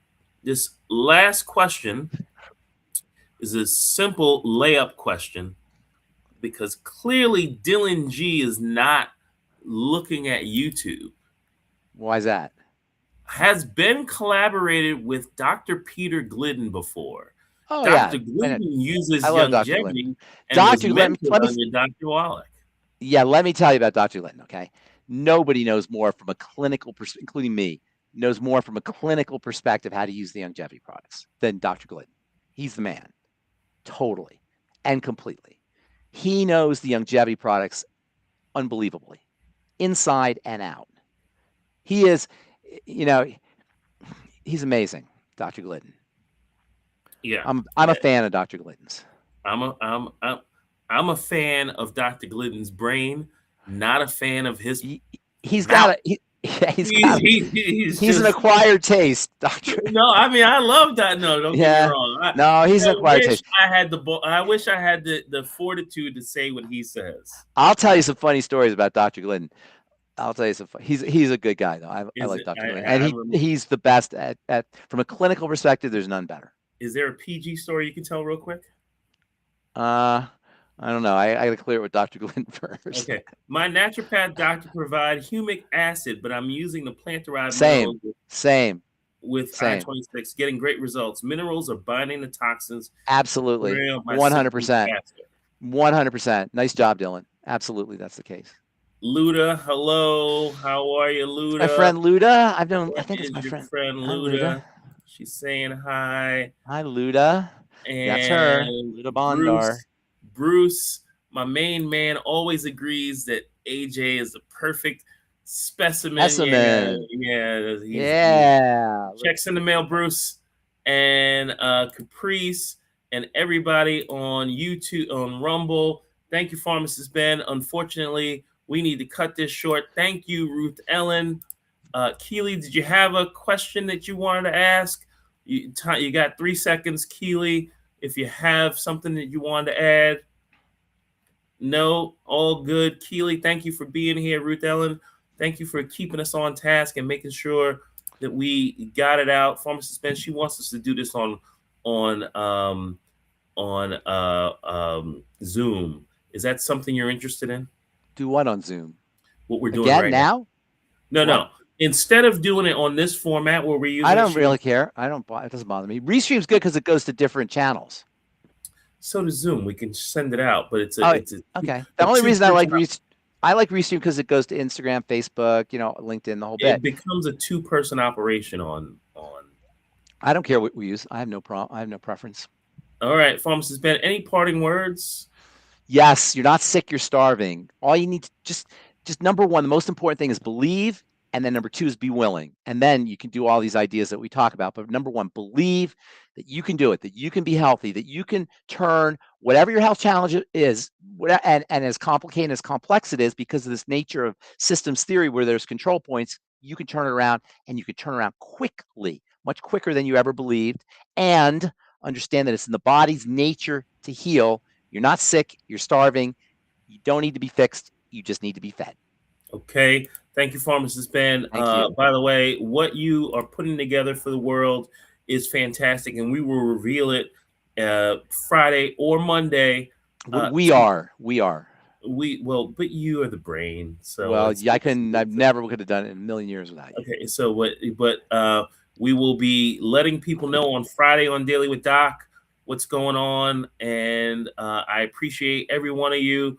this last question is a simple layup question, because clearly Dylan G is not looking at YouTube. Why is that? Has Ben collaborated with Dr. Peter Glidden before? Oh, Dr. Glidden uses longevity and Dr. was mentored under Dr. Wallach. Yeah, let me tell you about Dr. Glidden, okay? Nobody knows more from a clinical perspective, including me, knows more from a clinical perspective how to use the longevity products than Dr. Glidden. He's the man, totally and completely. He knows the longevity products unbelievably, inside and out. He is, he's amazing, Dr. Glidden. Yeah, I'm a fan of Dr. Glidden's. I'm a fan of Dr. Glidden's brain, not a fan of his. He's an acquired taste, Doctor. No, I mean I love that. No, don't get me wrong. He's an acquired taste. I wish I had the fortitude to say what he says. I'll tell you some funny stories about Dr. Glidden. I'll tell you some. He's a good guy though. I like Dr. Glidden, and he's the best at from a clinical perspective. There's none better. Is there a PG story you can tell real quick? I don't know. I got to clear it with Dr. Glidden first. Okay. My naturopath doctor provides humic acid, but I'm using the plant-derived same with I-26, getting great results. Minerals are binding the toxins. Absolutely. 100%. 100%. Nice job, Dylan. Absolutely, that's the case. Luda, hello. How are you, Luda? My friend Luda. I think it's my friend Luda. She's saying hi. Hi, Luda. And that's her. Luda Bondar. Bruce, my main man, always agrees that AJ is the perfect specimen. Yeah. Checks in the mail, Bruce. And Caprice and everybody on YouTube, on Rumble. Thank you, Pharmacist Ben. Unfortunately, we need to cut this short. Thank you, Ruth Ellen. Keely, did you have a question that you wanted to ask? You got 3 seconds, Keely. If you have something that you wanted to add. No, all good. Keely, thank you for being here. Ruth Ellen, thank you for keeping us on task and making sure that we got it out. Pharmacist Ben, she wants us to do this on Zoom. Is that something you're interested in? Do what on Zoom? What we're doing right now? No. Instead of doing it on this format where we're using, I don't really care. It doesn't bother me. Restream's good because it goes to different channels. So does Zoom. We can send it out, but it's Oh, a okay. The a only reason I like two-person. Restream because it goes to Instagram, Facebook, LinkedIn, the whole bit. It becomes a two-person operation on. I don't care what we use. I have no preference. All right, Pharmacist Ben, any parting words? Yes, you're not sick, you're starving. All you need to just number one, the most important thing is believe, and then number two is be willing. And then you can do all these ideas that we talk about. But number one, believe that you can do it, that you can be healthy, that you can turn whatever your health challenge is, and as complicated, as complex it is, because of this nature of systems theory where there's control points, you can turn it around, and you can turn around quickly, much quicker than you ever believed. And understand that it's in the body's nature to heal. You're not sick. You're starving. You don't need to be fixed. You just need to be fed. Okay. Thank you, Pharmacist Ben. Thank you. By the way, what you are putting together for the world is fantastic, and we will reveal it Friday or Monday. We are. But you are the brain, so Well, I never could have done it in a million years without you. Okay, so we will be letting people know on Friday on Daily with Doc what's going on, and I appreciate every one of you,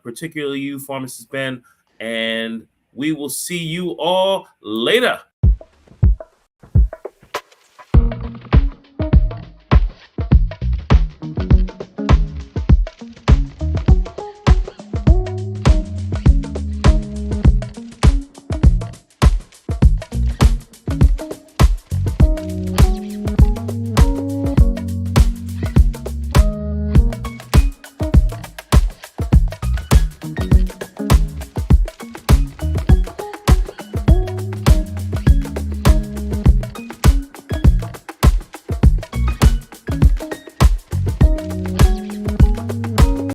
particularly you, Pharmacist Ben, and we will see you all later.